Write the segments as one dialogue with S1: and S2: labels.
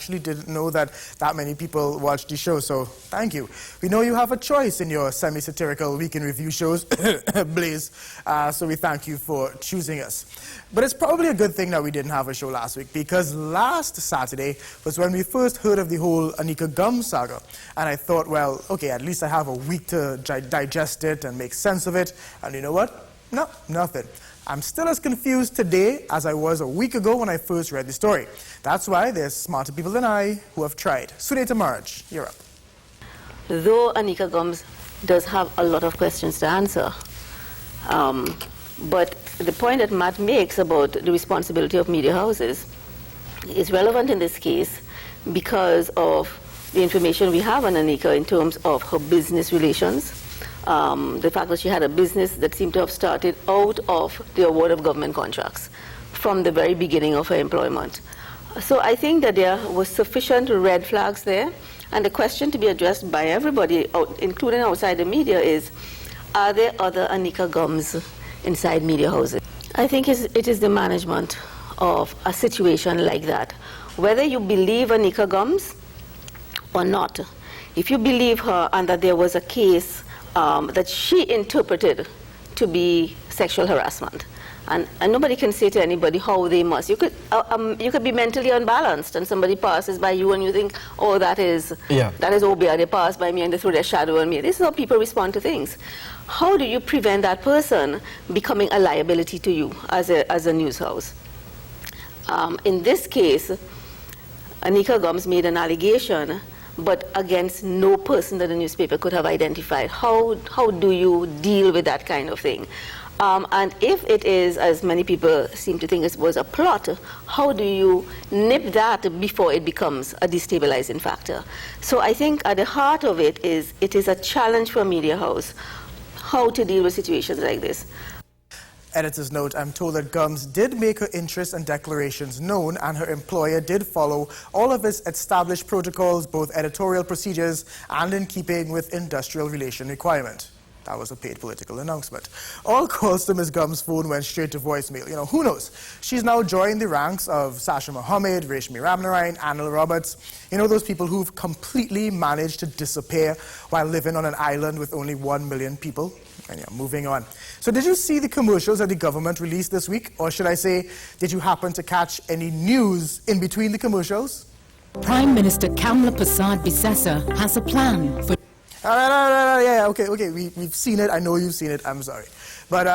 S1: actually didn't know that many people watch the show, so thank you. We know you have a choice in your semi-satirical weekend review shows, Blaze, so we thank you for choosing us. But it's probably a good thing that we didn't have a show last week, because last Saturday was when we first heard of the whole Anika Gumbs saga. And I thought, well, okay, at least I have a week to digest it and make sense of it. And you know what? No, nothing. I'm still as confused today as I was a week ago when I first read the story. That's why there's smarter people than I who have tried. Sunita Maraj, you're up.
S2: Though Anika Gumbs does have a lot of questions to answer, but the point that Matt makes about the responsibility of media houses is relevant in this case because of the information we have on Anika in terms of her business relations. The fact that she had a business that seemed to have started out of the award of government contracts from the very beginning of her employment. So I think that there was sufficient red flags there, and the question to be addressed by everybody, including outside the media, is, are there other Anika Gumbs inside media houses? I think it is the management of a situation like that. Whether you believe Anika Gumbs or not, if you believe her and that there was a case that she interpreted to be sexual harassment. And nobody can say to anybody how they must. You could be mentally unbalanced and somebody passes by you and you think, oh, that is Obia, they passed by me and they threw their shadow on me. This is how people respond to things. How do you prevent that person becoming a liability to you as a news house? In this case, Anika Gumbs made an allegation, but against no person that the newspaper could have identified. How do you deal with that kind of thing? And if it is, as many people seem to think it was a plot, how do you nip that before it becomes a destabilizing factor? So I think at the heart of it is a challenge for a media house, how to deal with situations like this.
S1: Editor's note, I'm told that Gumbs did make her interests and declarations known, and her employer did follow all of its established protocols, both editorial procedures and in keeping with industrial relation requirement. That was a paid political announcement. All calls to Ms. Gumbs' phone went straight to voicemail. You know, who knows? She's now joined the ranks of Sasha Mohammed, Reshmi Ramnarine, Anil Roberts. You know, those people who've completely managed to disappear while living on an island with only 1 million people. And yeah, moving on. So did you see the commercials that the government released this week? Or should I say, did you happen to catch any news in between the commercials?
S3: Prime Minister Kamla Prasad Bisesa has a plan for...
S1: Okay, we've seen it. I know you've seen it. I'm sorry. But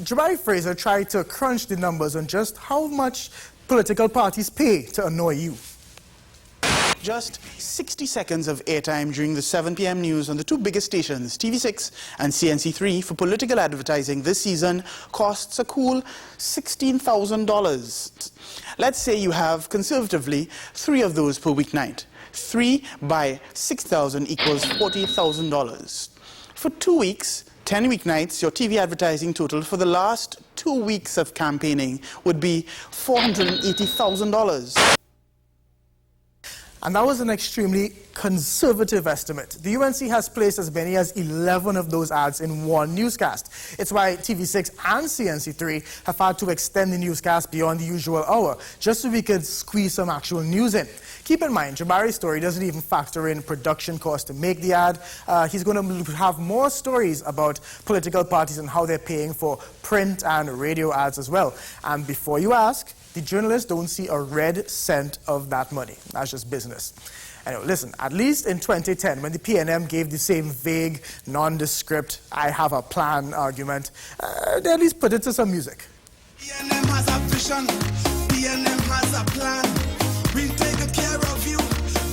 S1: Jabari Fraser tried to crunch the numbers on just how much political parties pay to annoy you.
S4: Just 60 seconds of airtime during the 7 p.m. news on the two biggest stations, TV6 and CNC3, for political advertising this season costs a cool $16,000. Let's say you have, conservatively, 3 of those per weeknight. 3 by 6,000 equals $40,000. For 2 weeks, 10 weeknights, your TV advertising total for the last 2 weeks of campaigning would be $480,000.
S1: And that was an extremely conservative estimate. The UNC has placed as many as 11 of those ads in one newscast. It's why TV6 and CNC3 have had to extend the newscast beyond the usual hour, just so we could squeeze some actual news in. Keep in mind, Jabari's story doesn't even factor in production costs to make the ad. He's going to have more stories about political parties and how they're paying for print and radio ads as well. And before you ask, the journalists don't see a red cent of that money. That's just business. Anyway, listen, at least in 2010, when the PNM gave the same vague, nondescript, I have a plan argument, they at least put it to some music.
S5: PNM has a vision, PNM has a plan. We'll take care of you,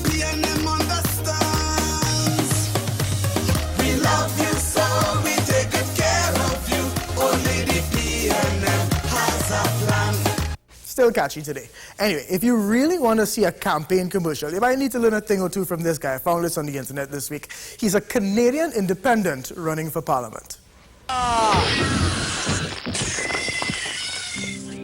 S5: PNM understands. We love you so, we take good care of you. Only the PNM has a plan.
S1: Still catchy today. Anyway, if you really want to see a campaign commercial, you might need to learn a thing or two from this guy. I found this on the internet this week. He's a Canadian independent running for parliament.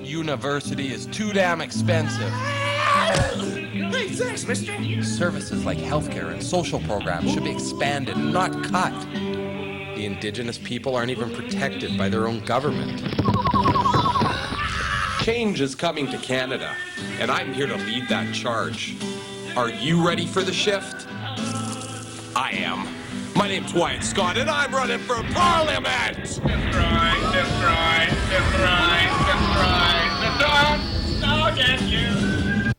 S6: University is too damn expensive.
S5: Hey, thanks, mister.
S6: Services like healthcare and social programs should be expanded, not cut. The Indigenous people aren't even protected by their own government. Change is coming to Canada, and I'm here to lead that charge. Are you ready for the shift? I am. My name's Wyatt Scott, and I'm running for Parliament!
S7: Destroy, destroy, destroy, destroy, destroy, I'll get you.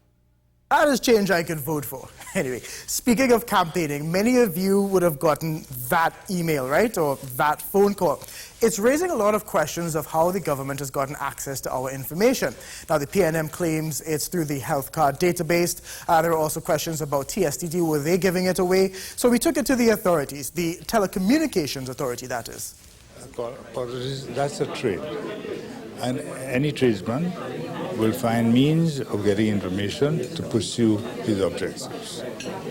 S1: That is change I could vote for. Anyway, speaking of campaigning, many of you would have gotten that email, right? Or that phone call. It's raising a lot of questions of how the government has gotten access to our information. Now, the PNM claims it's through the health card database. There are also questions about TSTT. Were they giving it away? So we took it to the authorities, the Telecommunications Authority, that is.
S8: That's a trade. And any tradesman will find means of getting information to pursue his objectives.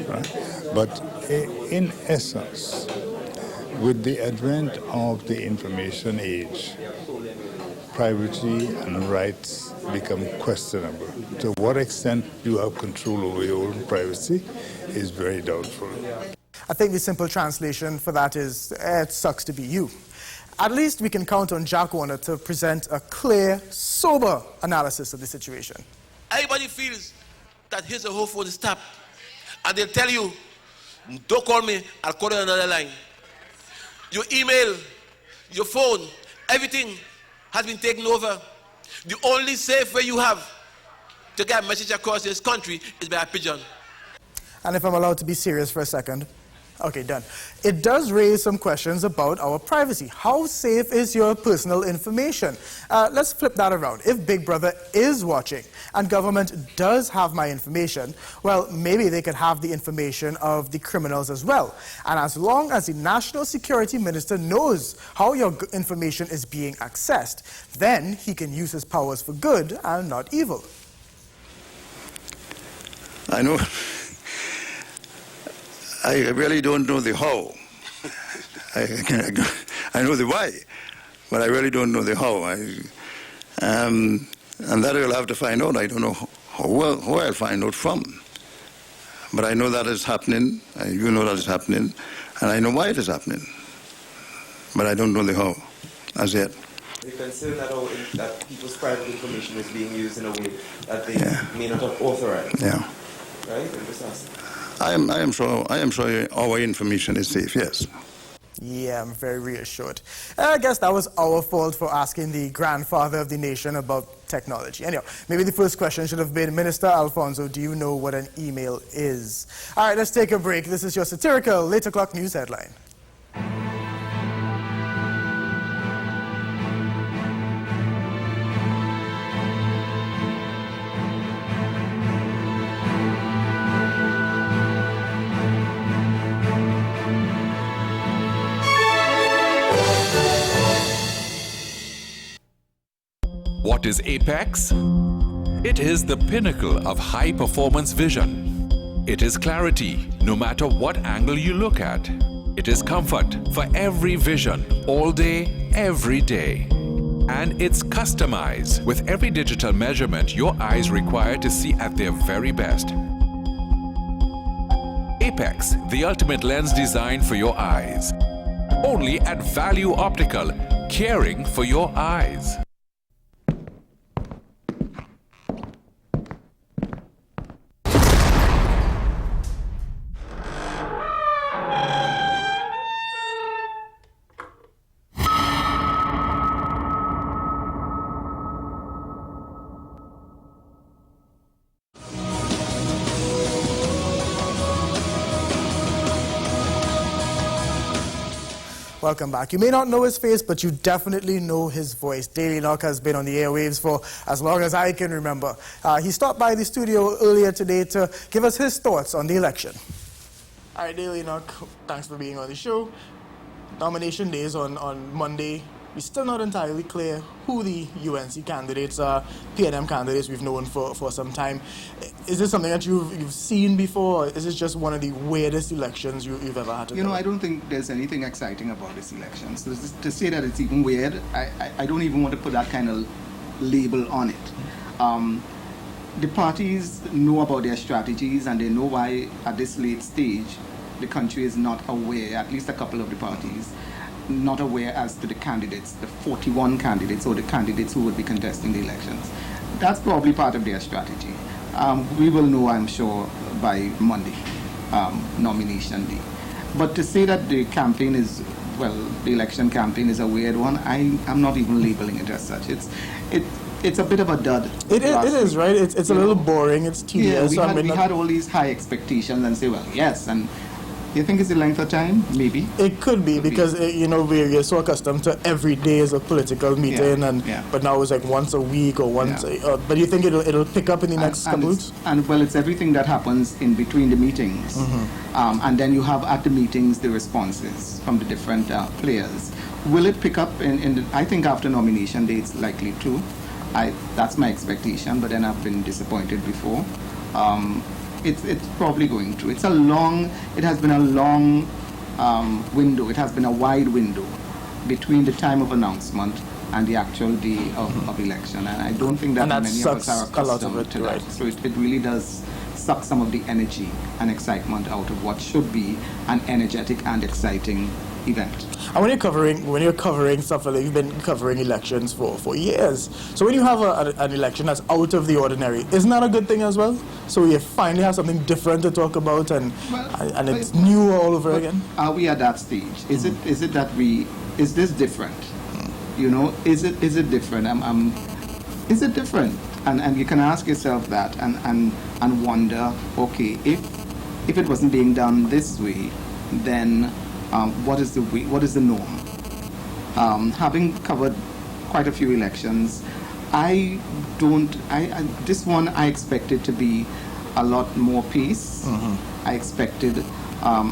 S8: Right? But in essence, with the advent of the information age, privacy and rights become questionable. To what extent you have control over your own privacy is very doubtful.
S1: I think the simple translation for that is, it sucks to be you. At least we can count on Jack Warner to present a clear, sober analysis of the situation.
S9: Everybody feels that his or her phone is tapped, and they'll tell you, don't call me, I'll call you on another line. Your email, your phone, everything has been taken over. The only safe way you have to get a message across this country is by a pigeon.
S1: And if I'm allowed to be serious for a second. Okay, done. It does raise some questions about our privacy. How safe is your personal information? Let's flip that around. If Big Brother is watching and government does have my information, well, maybe they could have the information of the criminals as well. And as long as the National Security Minister knows how your information is being accessed, then he can use his powers for good and not evil.
S10: I know. I really don't know the how. I know the why, but I really don't know the how. And that I'll have to find out. I don't know who I'll find out from. But I know that is happening, you know that is happening, and I know why it is happening. But I don't know the how, as yet.
S11: The concern that people's private information is being used in a way that they may not have authorized.
S10: Yeah.
S11: Right? I'm just asking.
S10: I am sure our information is safe, yes.
S1: Yeah, I'm very reassured. I guess that was our fault for asking the grandfather of the nation about technology. Anyhow, maybe the first question should have been, Minister Alfonso, do you know what an email is? All right, let's take a break. This is your satirical 8 o'clock news headline.
S12: What is Apex? It is the pinnacle of high-performance vision. It is clarity, no matter what angle you look at. It is comfort for every vision, all day, every day. And it's customized with every digital measurement your eyes require to see at their very best. Apex, the ultimate lens designed for your eyes. Only at Value Optical, caring for your eyes.
S1: Welcome back. You may not know his face, but you definitely know his voice. Dale Enoch has been on the airwaves for as long as I can remember. He stopped by the studio earlier today to give us his thoughts on the election. All right, Dale Enoch, thanks for being on the show. Nomination day is on Monday. We're still not entirely clear who the UNC candidates are, PNM candidates we've known for some time. Is this something that you've seen before, or is this just one of the weirdest elections you've ever had to do?
S13: I don't think there's anything exciting about this election. So to say that it's even weird, I don't even want to put that kind of label on it. The parties know about their strategies, and they know why at this late stage the country is not aware, at least a couple of the parties, not aware as to the candidates, the 41 candidates, or the candidates who would be contesting the elections. That's probably part of their strategy. We will know, I'm sure, by Monday, nomination day. But to say that the campaign is, well, the election campaign is a weird one, I'm not even labeling it as such. It's a bit of a dud.
S1: It is, right? It's a little boring, it's tedious.
S13: Yeah, we had all these high expectations and say, well, yes, and you think it's the length of time? Maybe.
S1: It could be because we're so accustomed to every day as a political meeting, but now it's like once a week or once. But you think it'll pick up in the next couple weeks?
S13: And well, it's everything that happens in between the meetings, and then you have at the meetings the responses from the different players. Will it pick up I think after nomination day it's likely to. That's my expectation, but then I've been disappointed before. It's probably going to. It has been a long window. It has been a wide window between the time of announcement and the actual day of election. And I don't think that many of us are accustomed to that. So it really does suck some of the energy and excitement out of what should be an energetic and exciting event.
S1: And when you're covering stuff like you've been covering elections for years, so when you have an election that's out of the ordinary, isn't that a good thing as well? So you finally have something different to talk about, and it's new all over again.
S13: Are we at that stage? Is it that is this different? Is it different? Is it different? And you can ask yourself that and wonder, okay, if it wasn't being done this way, then what is the norm? Having covered quite a few elections, this one I expected to be a lot more peace. I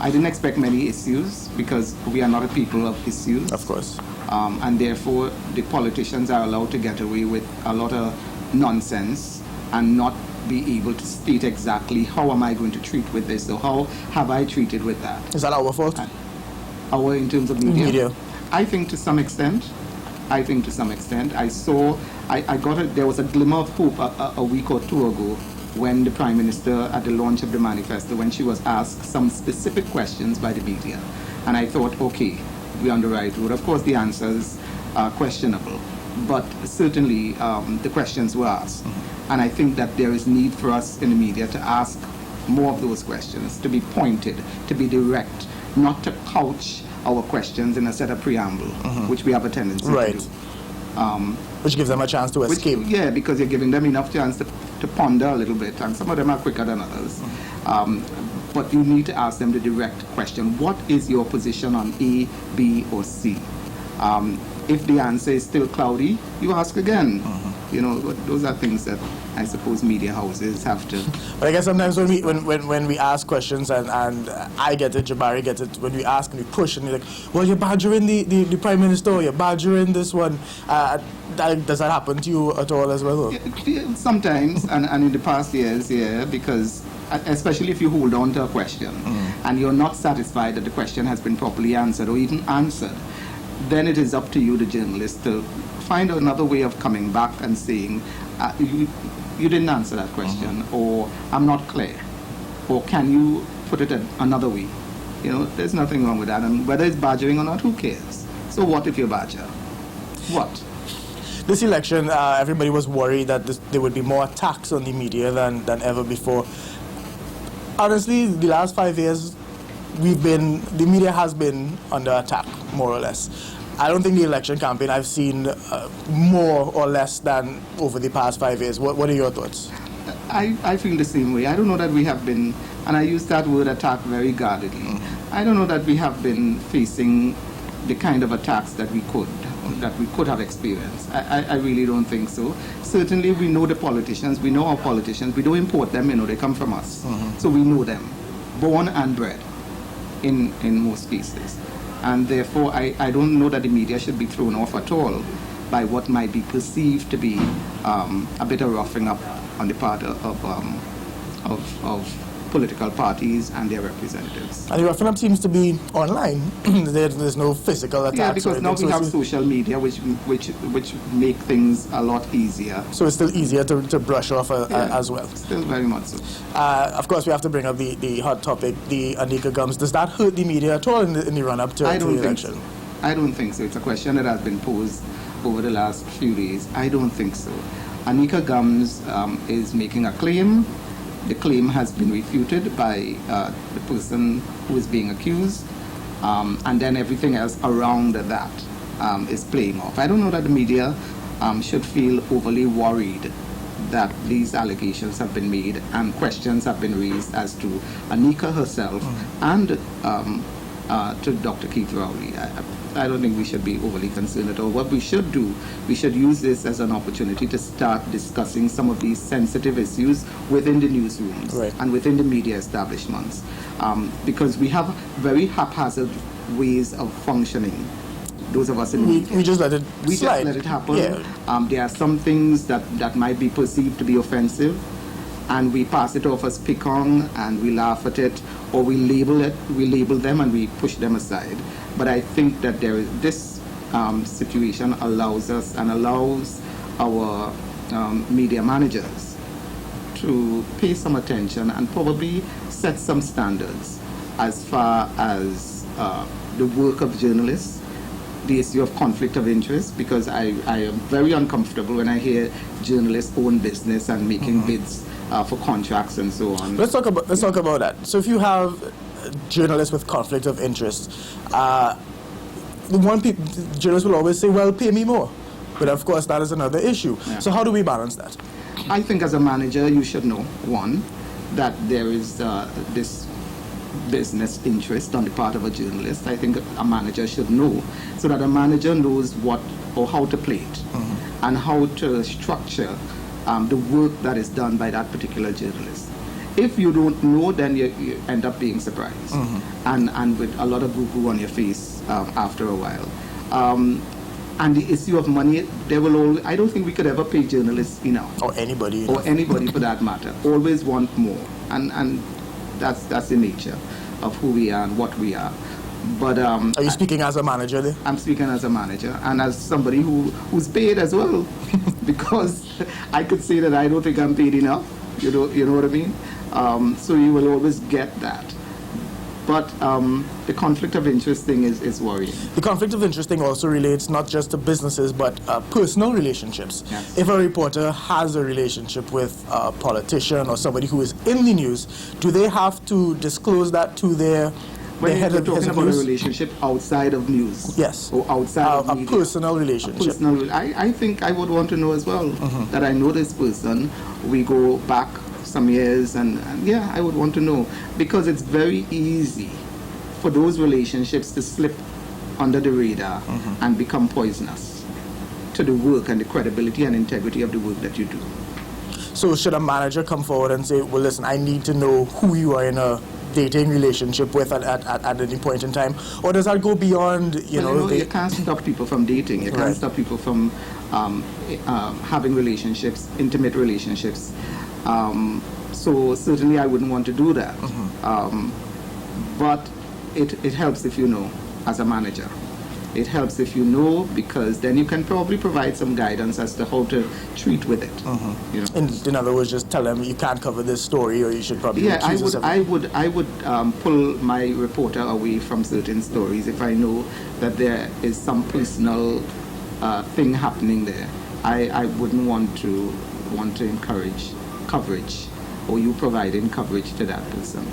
S13: didn't expect many issues because we are not a people of issues.
S1: Of course.
S13: And therefore the politicians are allowed to get away with a lot of nonsense and not be able to state exactly how am I going to treat with this or how have I treated with that.
S1: Is that our fault?
S13: In terms of media? I think to some extent. I saw, there was a glimmer of hope a week or two ago when the Prime Minister, at the launch of the manifesto, when she was asked some specific questions by the media. And I thought, okay, we're on the right road. Of course, the answers are questionable, but certainly the questions were asked. And I think that there is need for us in the media to ask more of those questions, to be pointed, to be direct, not to couch our questions in a set of preamble, which we have a tendency to do.
S1: Which gives them a chance to escape.
S13: Because you're giving them enough chance to ponder a little bit, and some of them are quicker than others. But you need to ask them the direct question. What is your position on A, B, or C? If the answer is still cloudy, you ask again. Those are things that I suppose media houses have to.
S1: But I guess sometimes when we ask questions and I get it, Jabari gets it, when we ask and we push and you're like, well, you're badgering the Prime Minister, or you're badgering this one. Does that happen to you at all as well?
S13: Sometimes, and in the past years, because especially if you hold on to a question and you're not satisfied that the question has been properly answered or even answered, then it is up to you, the journalist, to find another way of coming back and saying, you didn't answer that question, or I'm not clear, or can you put it another way? There's nothing wrong with that, and whether it's badgering or not, who cares? So what if you're badger? What?
S1: This election, everybody was worried that there would be more attacks on the media than ever before. Honestly, the last 5 years, the media has been under attack, more or less. I don't think the election campaign I've seen more or less than over the past 5 years. What are your thoughts?
S13: I feel the same way. I don't know that we have been, and I use that word attack very guardedly. I don't know that we have been facing the kind of attacks that we could have experienced. I really don't think so. Certainly we know the politicians, we know our politicians, we don't import them, they come from us. So we know them, born and bred in most cases. And therefore, I don't know that the media should be thrown off at all by what might be perceived to be a bit of roughing up on the part of political parties and their representatives.
S1: And the roughing up seems to be online. There's no physical attacks.
S13: Yeah, because now we have social media, which make things a lot easier.
S1: So it's still easier to brush off as well.
S13: Still very much so.
S1: Of course, we have to bring up the hot topic, the Anika Gumbs. Does that hurt the media at all in the run-up to the election?
S13: So. I don't think so. It's a question that has been posed over the last few days. I don't think so. Anika Gumbs is making a claim the claim has been refuted by the person who is being accused, and then everything else around that is playing off. I don't know that the media should feel overly worried that these allegations have been made and questions have been raised as to Anika herself and to Dr. Keith Rowley. I don't think we should be overly concerned at all. What we should do, we should use this as an opportunity to start discussing some of these sensitive issues within the newsrooms and within the media establishments, because we have very haphazard ways of functioning. Those of us in media.
S1: We just let it
S13: We
S1: slide.
S13: just let it happen.
S1: Yeah.
S13: There are some things that might be perceived to be offensive, and we pass it off as pick-on, and we laugh at it, or we label them, and we push them aside. But I think that this situation allows us and allows our media managers to pay some attention and probably set some standards as far as the work of journalists, the issue of conflict of interest, because I am very uncomfortable when I hear journalists own business and making bids for contracts and so on.
S1: Let's talk about that. So if you have journalists with conflict of interest, journalists will always say, well, pay me more. But of course, that is another issue. Yeah. So how do we balance that?
S13: I think as a manager, you should know, one, that there is this business interest on the part of a journalist. I think a manager should know, so that a manager knows what or how to play it and how to structure the work that is done by that particular journalist. If you don't know, then you end up being surprised and with a lot of boo-boo on your face after a while. And the issue of money, I don't think we could ever pay journalists enough.
S1: Or anybody.
S13: Or anybody for that matter. Always want more. And that's the nature of who we are and what we are. But are
S1: you speaking as a manager there?
S13: I'm speaking as a manager and as somebody who's paid as well, because I could say that I don't think I'm paid enough. You know what I mean? So you will always get that. But the conflict of interest thing is worrying.
S1: The conflict of interest thing also relates not just to businesses, but personal relationships.
S13: Yes.
S1: If a reporter has a relationship with a politician or somebody who is in the news, do they have to disclose that to their head
S13: you're
S1: of
S13: talking about
S1: news?
S13: a relationship outside of news.
S1: Yes.
S13: Or outside of
S1: a
S13: media.
S1: personal relationship.
S13: I think I would want to know as well that I know this person. We go back some years, and yeah, I would want to know, because it's very easy for those relationships to slip under the radar and become poisonous to the work and the credibility and integrity of the work that you do.
S1: So should a manager come forward and say, well, listen, I need to know who you are in a dating relationship with at any point in time? Or does that go beyond,
S13: you can't stop people from dating. You can't stop people from having relationships, intimate relationships. So certainly I wouldn't want to do that. But it helps if you know as a manager. It helps if you know, because then you can probably provide some guidance as to how to treat with it.
S1: In other words, just tell them you can't cover this story, or you should probably recuse yourself.
S13: I would pull my reporter away from certain stories if I know that there is some personal thing happening there. I wouldn't want to encourage coverage, or you providing coverage to that person.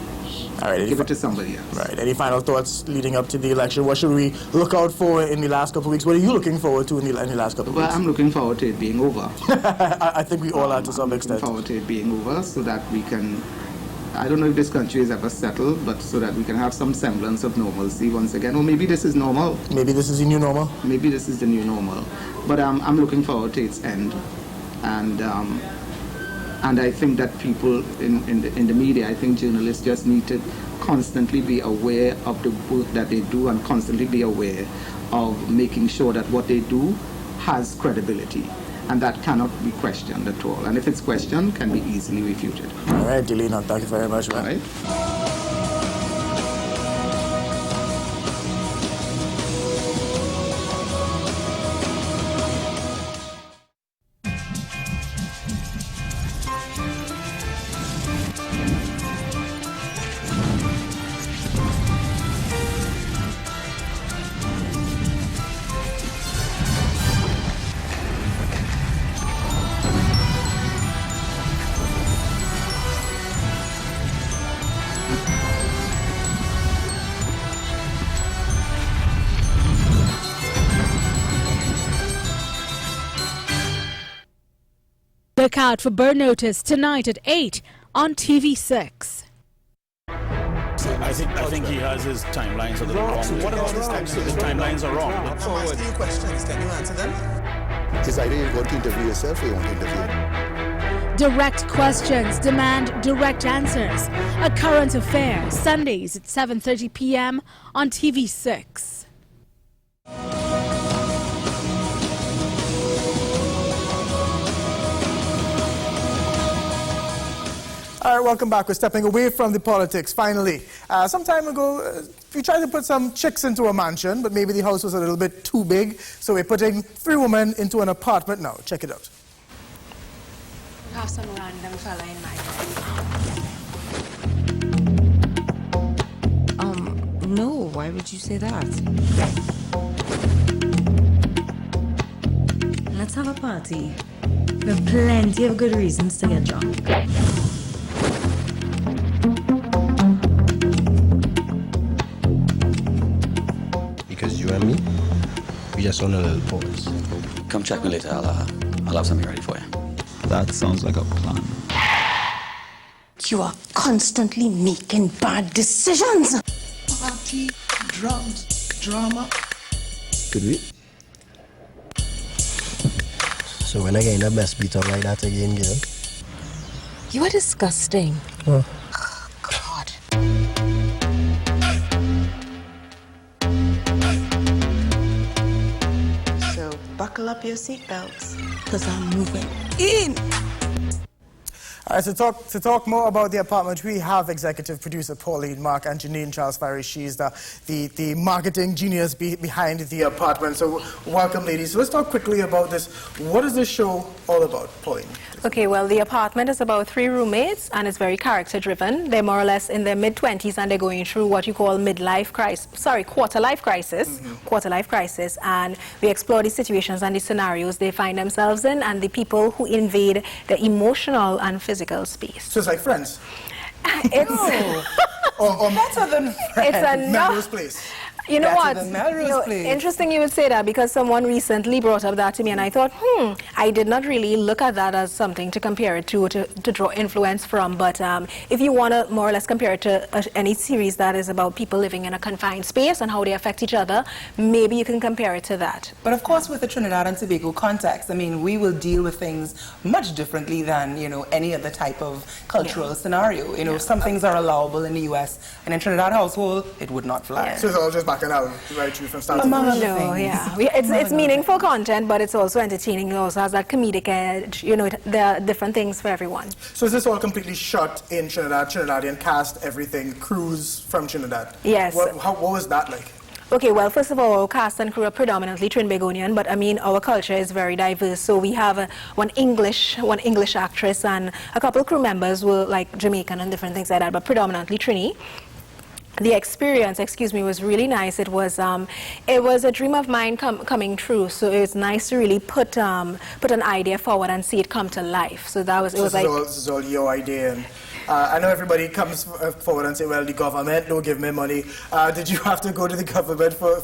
S1: All right,
S13: give it to somebody else.
S1: Right. Any final thoughts leading up to the election? What should we look out for in the last couple of weeks? What are you looking forward to in the last couple of weeks?
S13: Well, I'm looking forward to it being over.
S1: I think we all are to some extent.
S13: I'm looking forward to it being over, so that we can, I don't know if this country is ever settled, but so that we can have some semblance of normalcy once again. Or maybe this is normal.
S1: Maybe this is the new normal.
S13: Maybe this is the new normal. But I'm looking forward to its end. And I think that people in the media, I think journalists just need to constantly be aware of the work that they do, and constantly be aware of making sure that what they do has credibility, and that cannot be questioned at all. And if it's questioned, can be easily refuted.
S1: All right, Dale Enoch, thank you very much, man.
S13: All right.
S14: Look out for Bird Notice tonight at 8 on TV6.
S15: I think he has his timelines a little wrong.
S16: So what about his
S15: timelines? His timelines are wrong.
S16: I'm asking you questions. Can you answer them? It is either you want to interview yourself or you want to interview.
S14: Direct questions demand direct answers. A Current Affair, Sundays at 7:30 p.m. on TV6.
S1: All right, welcome back. We're stepping away from the politics, finally. Some time ago, we tried to put some chicks into a mansion, but maybe the house was a little bit too big, so we're putting 3 women into an apartment now. Check it out.
S17: We have some random fella in mind.
S18: No, why would you say that? Let's have a party. We have plenty of good reasons to get drunk.
S19: Because you and me, we just on a little pause.
S20: Come check me later. I'll have something ready for you.
S19: That sounds like a plan.
S21: You are constantly making bad decisions.
S16: Party, drums, drama.
S19: Could we? So when I get the best beat up like that again, girl?
S21: You are disgusting.
S19: Oh.
S21: God. So buckle up your seatbelts, because I'm moving in.
S1: All right, to talk more about the apartment, we have executive producer Pauline Mark and Janine Charles-Farry. She's the marketing genius behind the apartment. So welcome, ladies. So let's talk quickly about this. What is this show all about, Pauline?
S22: Okay, well, the apartment is about 3 roommates, and it's very character-driven. They're more or less in their mid-20s, and they're going through what you call quarter-life crisis. Quarter-life crisis, and we explore the situations and the scenarios they find themselves in, and the people who invade the emotional and physical space.
S1: So it's like Friends?
S22: It's
S23: better than Friends.
S22: It's a
S1: Melrose Place.
S22: You know what?
S23: Melrose Place.
S22: Interesting you would say that, because someone recently brought up that to me, and I thought, I did not really look at that as something to compare it to draw influence from. But if you want to more or less compare it to any series that is about people living in a confined space and how they affect each other, maybe you can compare it to that.
S23: But of course, with the Trinidad and Tobago context, I mean, we will deal with things much differently than, any other type of cultural scenario. Some things are allowable in the U.S., and in Trinidad household, it would not fly.
S1: So it's all just back and out, right through from start to
S22: No,
S1: finish.
S22: yeah. It's meaningful content, but it's also entertaining. It also has that comedic edge. There are different things for everyone.
S1: So is this all completely shot in Trinidad, Trinidadian cast, everything, crews from Trinidad?
S22: Yes.
S1: What was that like?
S22: Okay, well, first of all, our cast and crew are predominantly Trinbagonian, but I mean, our culture is very diverse. So we have one English actress, and a couple crew members were like Jamaican and different things like that, but predominantly Trini. The experience, was really nice. It was a dream of mine coming true. So it was nice to really put an idea forward and see it come to life. So that was
S1: This is all your idea. And I know everybody comes forward and say, well, the government don't give me money. Did you have to go to the government for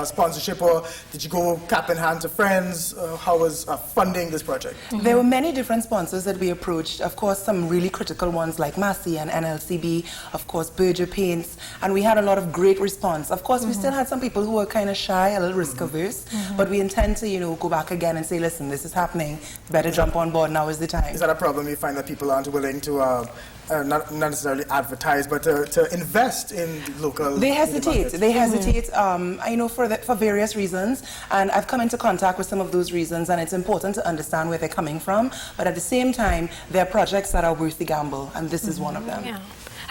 S1: sponsorship, or did you go cap in hand to friends? How was funding this project?
S23: There were many different sponsors that we approached. Of course, some really critical ones like Massey and NLCB, of course, Berger Paints, and we had a lot of great response. Of course, we still had some people who were kind of shy, a little risk-averse, but we intend to, go back again and say, listen, this is happening. Better jump on board. Now is the time.
S1: Is that a problem? You find that people aren't willing to not necessarily advertise, but to invest in local.
S23: They hesitate. I know for various reasons, and I've come into contact with some of those reasons, and it's important to understand where they're coming from. But at the same time, there are projects that are worth the gamble, and this is one of them.
S22: Yeah.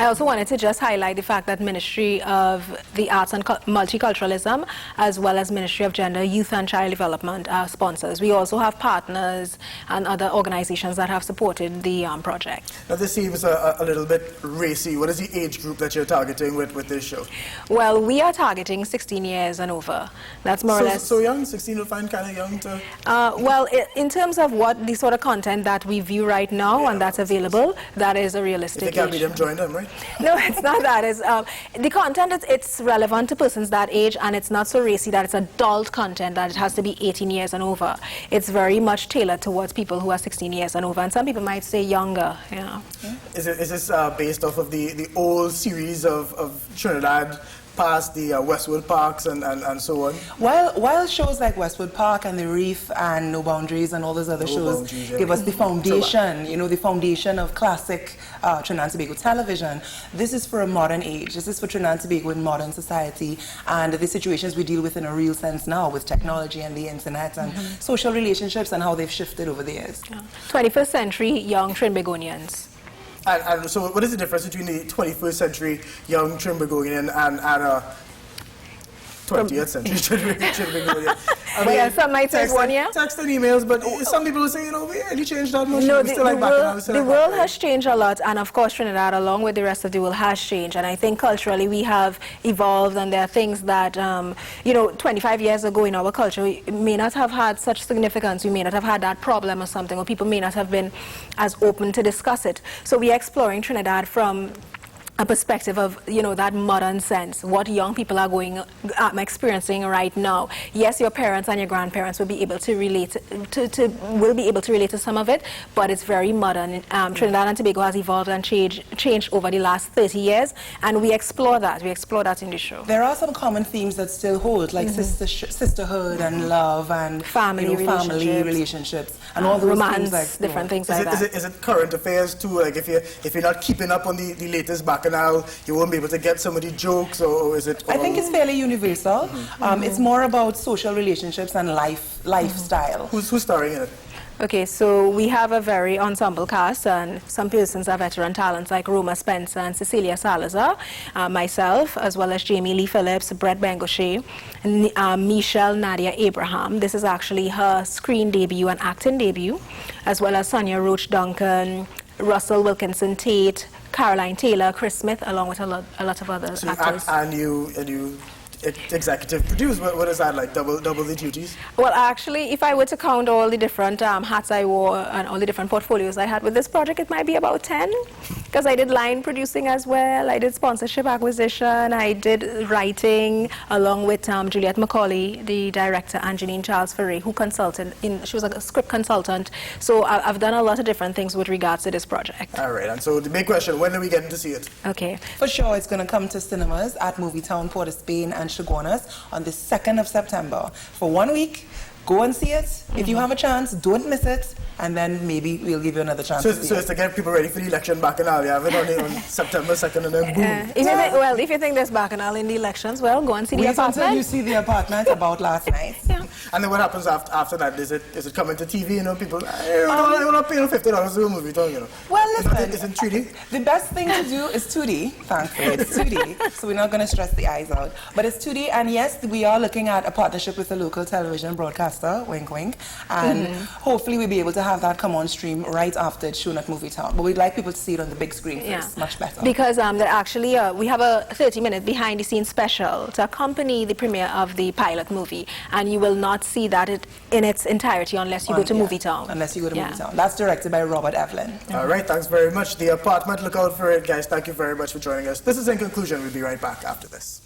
S22: I also wanted to just highlight the fact that Ministry of the Arts and Multiculturalism, as well as Ministry of Gender, Youth and Child Development are sponsors. We also have partners and other organizations that have supported the project.
S1: Now this seems a little bit racy. What is the age group that you're targeting with this show?
S22: Well, we are targeting 16 years and over. That's more or less.
S1: So young? 16 you'll find kind of young to...
S22: Well, in terms of what the sort of content that we view right now and that's available, that is a realistic
S1: age. If they can't beat them, join them, right?
S22: No, it's not that. It's, the content, it's relevant to persons that age, and it's not so racy that it's adult content that it has to be 18 years and over. It's very much tailored towards people who are 16 years and over, and some people might say younger. Yeah.
S1: Is this based off of the old series of Trinidad, past the Westwood Parks and so on?
S23: While shows like Westwood Park and The Reef and No Boundaries and all those other shows give us the foundation, you know, the foundation of classic Trinidad and Tobago television, this is for a modern age. This is for Trinidad and Tobago in modern society and the situations we deal with in a real sense now with technology and the internet and social relationships and how they've shifted over the years.
S22: 21st century young Trinbagonians.
S1: And so what is the difference between the 21st century young Trinbagonian and a 20th century Trinbagonian? I mean,
S22: yeah, some might say one year.
S1: Text and emails, but some people will say, you know, we really changed that much.
S22: No,
S1: the
S22: world has changed a lot, and of course Trinidad, along with the rest of the world, has changed. And I think culturally we have evolved, and there are things that, you know, 25 years ago in our culture, we may not have had such significance. We may not have had that problem or something, or people may not have been as open to discuss it. So we are exploring Trinidad from a perspective of, you know, that modern sense, what young people are experiencing right now. Yes, your parents and your grandparents will be able to relate to some of it, but it's very modern. Trinidad and Tobago has evolved and changed over the last 30 years, and we explore that. We explore that in the show.
S23: There are some common themes that still hold, like sisterhood and love and
S22: family
S23: relationships and all those
S22: romance,
S23: things like
S22: different things like that.
S1: Is it current affairs too? Like if you're not keeping up on the latest bacchanal, you won't be able to get some of the jokes, or is it?
S23: I think it's fairly universal. It's more about social relationships and lifestyle.
S1: Who's starring in it?
S22: Okay, so we have a very ensemble cast, and some persons are veteran talents like Roma Spencer and Cecilia Salazar, myself, as well as Jamie Lee Phillips, Brett Bengoshe, Michelle Nadia Abraham. This is actually her screen debut and acting debut, as well as Sonia Roach Duncan, Russell Wilkinson Tate, Caroline Taylor, Chris Smith, along with a lot of other actors.
S1: And you executive produce. What is that like? Double the duties?
S22: Well, actually, if I were to count all the different hats I wore and all the different portfolios I had with this project, it might be about 10. Because I did line producing as well. I did sponsorship acquisition. I did writing along with Juliette Macaulay, the director, and Janine Charles Ferre, who consulted. She was a script consultant. So I've done a lot of different things with regards to this project.
S1: All right. And so the big question: when are we getting to see it?
S22: Okay.
S23: For sure, it's going to come to cinemas at Movietown, Port of Spain, and Chaguanas on the 2nd of September. For 1 week, go and see it. If you have a chance, don't miss it. And then maybe we'll give you another chance.
S1: So it's to get people ready for the election bacchanal. You have it on September 2nd and then boom.
S22: If you think there's bacchanal in the elections, well, go and see the
S23: Wait
S22: apartment.
S23: until you see the apartment about last night.
S22: Yeah.
S1: And then what happens after that? Is it coming to TV? You know, people, I'm not paying $50 to a movie, you know.
S23: Well, listen.
S1: Is it 3D?
S23: The best thing to do is 2D, thankfully. It's 2D, so we're not going to stress the eyes out. But it's 2D, and yes, we are looking at a partnership with a local television broadcaster, wink wink, and hopefully we'll be able to have that come on stream right after it's shown at Movietown. But we'd like people to see it on the big screen first, much better.
S22: Because they're actually, we have a 30-minute behind-the-scenes special to accompany the premiere of the pilot movie, and you will not see that in its entirety unless you go to Movietown.
S23: Unless you go to Movietown. That's directed by Robert Evelyn.
S1: All right, thanks very much. The Apartment, look out for it, guys. Thank you very much for joining us. This is In Conclusion. We'll be right back after this.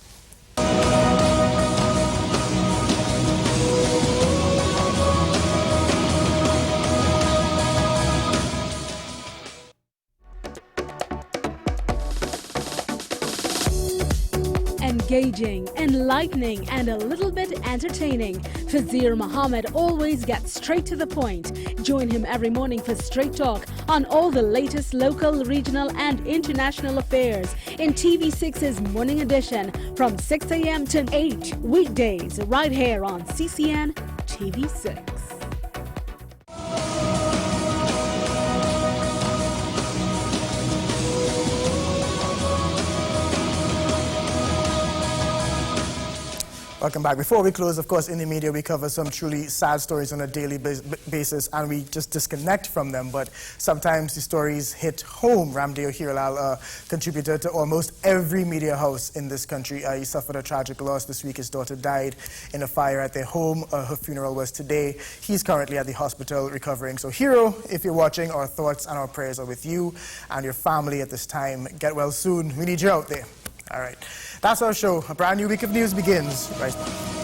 S14: Engaging, enlightening, and a little bit entertaining. Fazir Muhammad always gets straight to the point. Join him every morning for Straight Talk on all the latest local, regional, and international affairs in TV6's Morning Edition from 6 a.m. to 8 weekdays right here on CCN TV6.
S1: Welcome back. Before we close, of course, in the media, we cover some truly sad stories on a daily basis, and we just disconnect from them. But sometimes the stories hit home. Ramdeo Hiralal, a contributor to almost every media house in this country, he suffered a tragic loss this week. His daughter died in a fire at their home. Her funeral was today. He's currently at the hospital recovering. So, Hero, if you're watching, our thoughts and our prayers are with you and your family at this time. Get well soon. We need you out there. All right. That's our show. A brand new week of news begins right now.